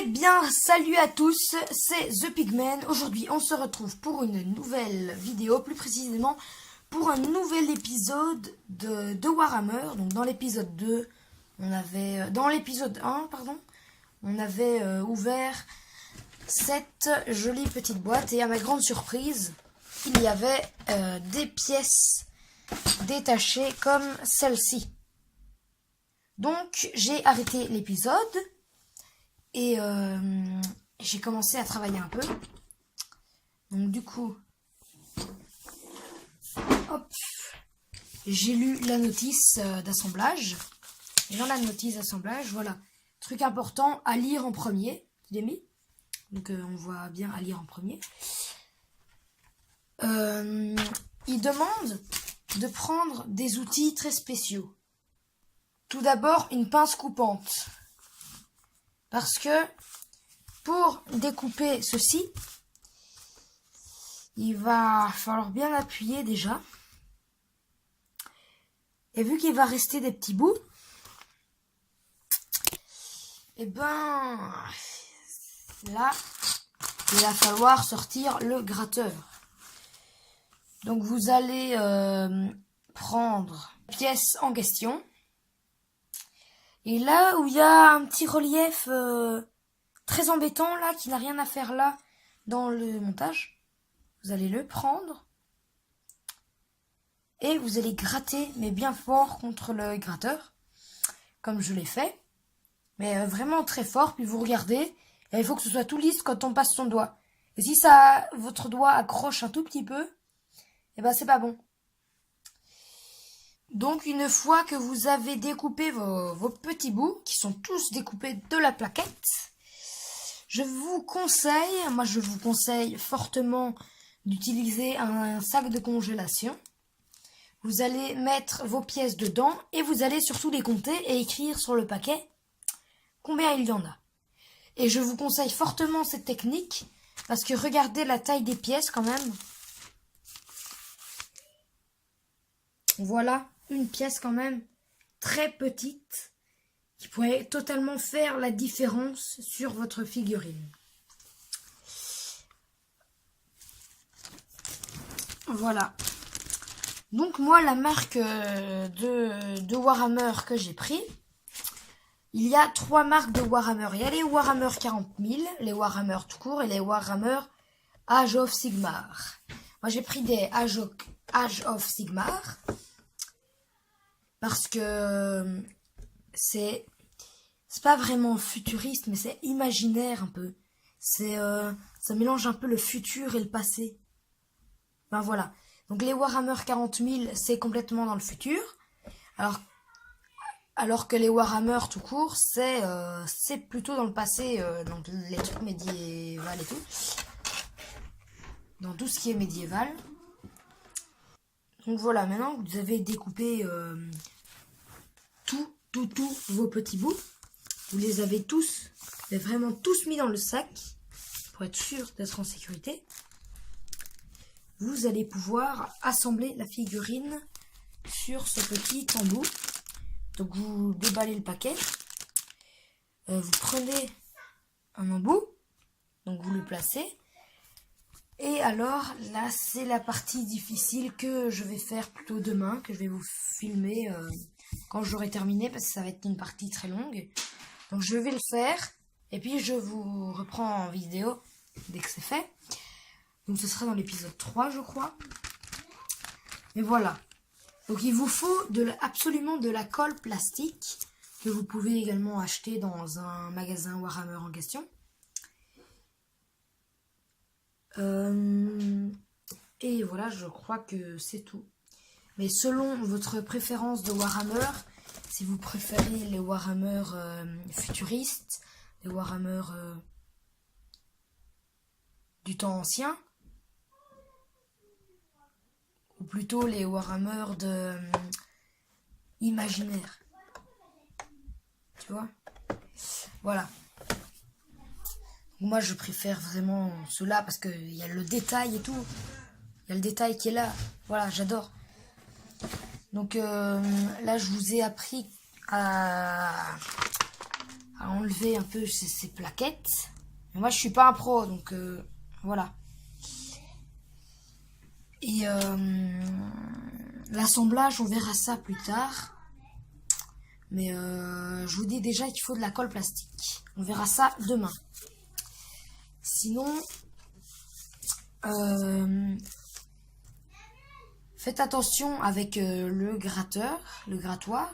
bien, salut à tous, c'est The Pigman. Aujourd'hui, on se retrouve pour une nouvelle vidéo, plus précisément pour un nouvel épisode de Warhammer. Donc dans l'épisode 2, dans l'épisode 1, pardon, on avait ouvert cette jolie petite boîte et à ma grande surprise, il y avait des pièces détachées comme celle-ci. Donc j'ai arrêté l'épisode. Et j'ai commencé à travailler un peu. Donc du coup, hop, j'ai lu la notice d'assemblage. Et dans la notice d'assemblage, voilà, truc important à lire en premier. Je l'ai mis. Donc on voit bien à lire en premier. Il demande de prendre des outils très spéciaux. Tout d'abord, une pince coupante. Parce que pour découper ceci, il va falloir bien appuyer déjà. Et vu qu'il va rester des petits bouts, et ben là, il va falloir sortir le gratteur. Donc vous allez prendre la pièce en question. Et là où il y a un petit relief très embêtant là, qui n'a rien à faire là dans le montage, vous allez le prendre et vous allez gratter, mais bien fort contre le gratteur, comme je l'ai fait, mais vraiment très fort. Puis vous regardez, et il faut que ce soit tout lisse quand on passe son doigt. Et si votre doigt accroche un tout petit peu, et ben c'est pas bon. Donc une fois que vous avez découpé vos petits bouts, qui sont tous découpés de la plaquette, je vous conseille fortement d'utiliser un sac de congélation. Vous allez mettre vos pièces dedans et vous allez surtout les compter et écrire sur le paquet combien il y en a. Et je vous conseille fortement cette technique parce que regardez la taille des pièces quand même. Voilà. Une pièce quand même très petite qui pourrait totalement faire la différence sur votre figurine. Voilà. Donc moi, la marque de Warhammer que j'ai pris, il y a 3 marques de Warhammer. Il y a les Warhammer 40 000, les Warhammer tout court et les Warhammer Age of Sigmar. Moi j'ai pris des Age of Sigmar. Parce que c'est pas vraiment futuriste, mais c'est imaginaire un peu. Ça mélange un peu le futur et le passé. Ben voilà. Donc les Warhammer 40 000, c'est complètement dans le futur. Alors que les Warhammer tout court, c'est plutôt dans le passé, dans les trucs médiévaux et tout. Dans tout ce qui est médiéval. Donc voilà, maintenant que vous avez découpé tous vos petits bouts, vous les avez tous, vous avez vraiment tous mis dans le sac pour être sûr d'être en sécurité. Vous allez pouvoir assembler la figurine sur ce petit embout. Donc vous déballez le paquet, vous prenez un embout, donc vous le placez. Et alors, là, c'est la partie difficile que je vais faire plutôt demain, que je vais vous filmer quand j'aurai terminé, parce que ça va être une partie très longue. Donc, je vais le faire, et puis je vous reprends en vidéo dès que c'est fait. Donc, ce sera dans l'épisode 3, je crois. Mais voilà. Donc, il vous faut absolument de la colle plastique, que vous pouvez également acheter dans un magasin Warhammer en question. Et voilà, je crois que c'est tout. Mais selon votre préférence de Warhammer, si vous préférez les Warhammer futuristes, les Warhammer du temps ancien, ou plutôt les Warhammer imaginaires, tu vois, voilà. Moi, je préfère vraiment ceux-là parce qu'il y a le détail et tout. Il y a le détail qui est là. Voilà, j'adore. Donc là, je vous ai appris à enlever un peu ces plaquettes. Mais moi je suis pas un pro, donc voilà. Et l'assemblage, on verra ça plus tard. Mais je vous dis déjà qu'il faut de la colle plastique. On verra ça demain. Sinon, faites attention avec le grattoir,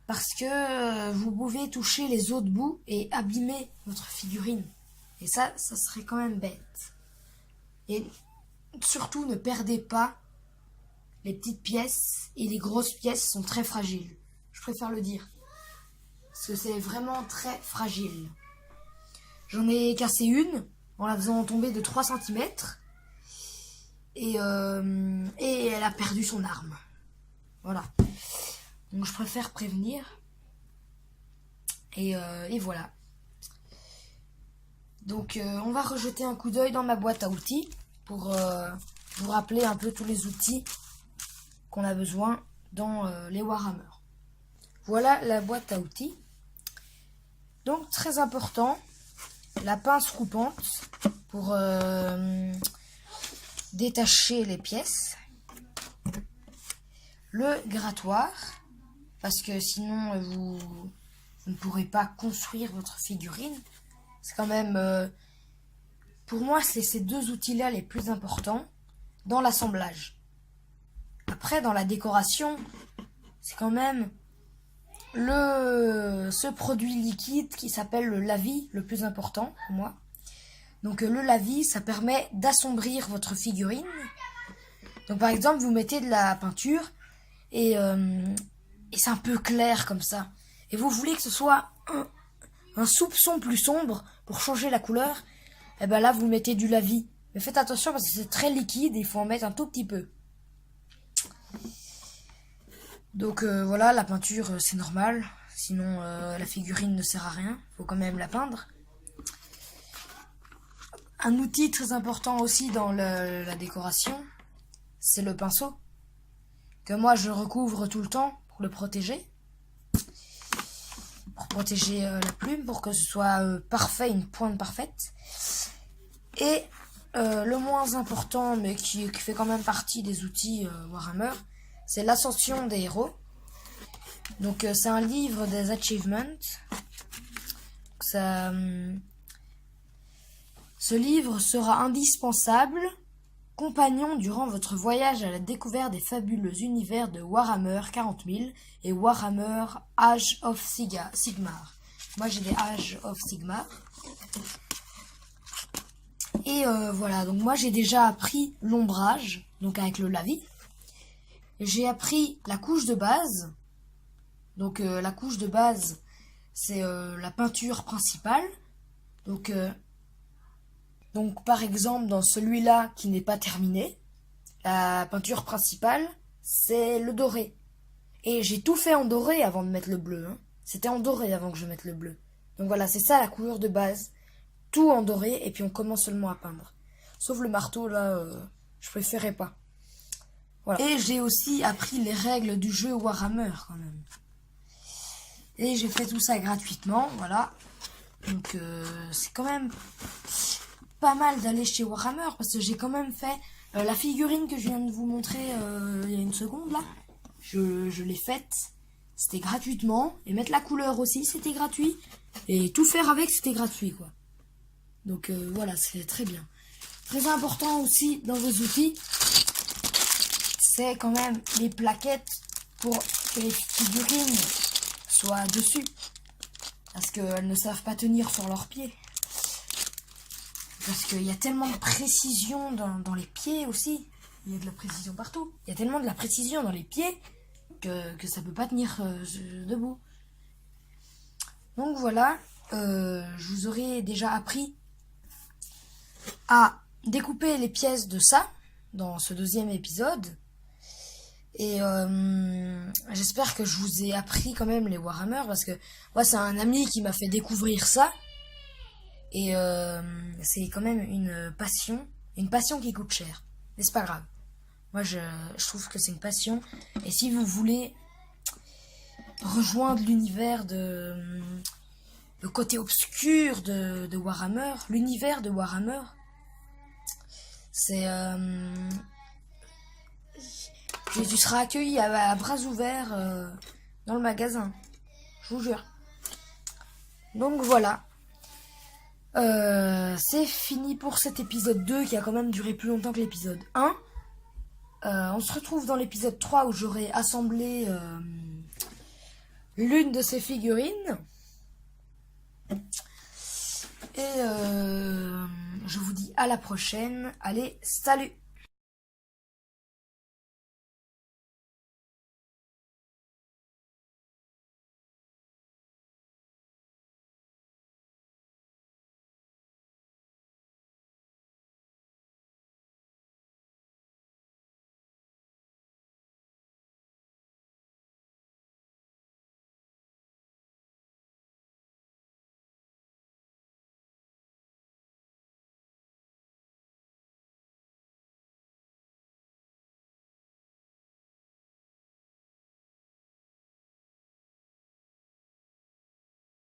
parce que vous pouvez toucher les autres bouts et abîmer votre figurine. Et ça serait quand même bête. Et surtout, ne perdez pas les petites pièces, et les grosses pièces sont très fragiles. Je préfère le dire. Parce que c'est vraiment très fragile. J'en ai cassé une en la faisant tomber de 3 cm. Et elle a perdu son arme. Voilà. Donc je préfère prévenir. Et voilà. Donc on va rejeter un coup d'œil dans ma boîte à outils pour vous rappeler un peu tous les outils qu'on a besoin dans les Warhammer. Voilà la boîte à outils. Donc très important, la pince coupante pour détacher les pièces, le grattoir, parce que sinon vous ne pourrez pas construire votre figurine. C'est quand même, pour moi, c'est ces deux outils-là les plus importants dans l'assemblage. Après, dans la décoration, c'est quand même ce produit liquide qui s'appelle le lavis le plus important pour moi. Donc le lavis, ça permet d'assombrir votre figurine. Donc par exemple, vous mettez de la peinture et c'est un peu clair comme ça. Et vous voulez que ce soit un soupçon plus sombre pour changer la couleur. Et ben là, vous mettez du lavis. Mais faites attention parce que c'est très liquide et il faut en mettre un tout petit peu. Donc voilà, la peinture c'est normal, sinon la figurine ne sert à rien, il faut quand même la peindre. Un outil très important aussi dans la décoration, c'est le pinceau, que moi je recouvre tout le temps pour le protéger. Pour protéger la plume, pour que ce soit parfait, une pointe parfaite. Et le moins important, mais qui fait quand même partie des outils Warhammer, c'est l'ascension des héros. Donc c'est un livre des achievements. Ce livre sera indispensable compagnon durant votre voyage à la découverte des fabuleux univers de Warhammer 40 000 et Warhammer Age of Sigmar. Moi j'ai des Age of Sigmar. Et voilà, donc moi j'ai déjà appris l'ombrage, donc avec le lavis. J'ai appris la couche de base. Donc la couche de base, c'est la peinture principale. Donc par exemple, dans celui-là qui n'est pas terminé, la peinture principale, c'est le doré. Et j'ai tout fait en doré avant de mettre le bleu. Hein. C'était en doré avant que je mette le bleu. Donc voilà, c'est ça la couleur de base. Tout en doré, et puis on commence seulement à peindre. Sauf le marteau, là, je préférais pas. Voilà. Et j'ai aussi appris les règles du jeu Warhammer, quand même. Et j'ai fait tout ça gratuitement, voilà. Donc c'est quand même pas mal d'aller chez Warhammer, parce que j'ai quand même fait la figurine que je viens de vous montrer il y a une seconde, là. Je l'ai faite, c'était gratuitement. Et mettre la couleur aussi, c'était gratuit. Et tout faire avec, c'était gratuit, quoi. Donc voilà, c'est très bien. Très important aussi dans vos outils, c'est quand même les plaquettes pour que les figurines soient dessus. Parce qu'elles ne savent pas tenir sur leurs pieds. Parce qu'il y a tellement de précision dans les pieds aussi. Il y a de la précision partout. Il y a tellement de la précision dans les pieds que ça peut pas tenir debout. Donc voilà, je vous aurais déjà appris à découper les pièces de ça dans ce deuxième épisode. Et j'espère que je vous ai appris quand même les Warhammer, parce que moi c'est un ami qui m'a fait découvrir ça. Et c'est quand même une passion qui coûte cher. Mais c'est pas grave. Moi je trouve que c'est une passion. Et si vous voulez rejoindre l'univers le côté obscur de Warhammer, l'univers de Warhammer. C'est tu seras accueilli à bras ouverts dans le magasin, je vous jure. Donc voilà, c'est fini pour cet épisode 2 qui a quand même duré plus longtemps que l'épisode 1. On se retrouve dans l'épisode 3 où j'aurai assemblé l'une de ces figurines. Et je vous dis à la prochaine. Allez, salut!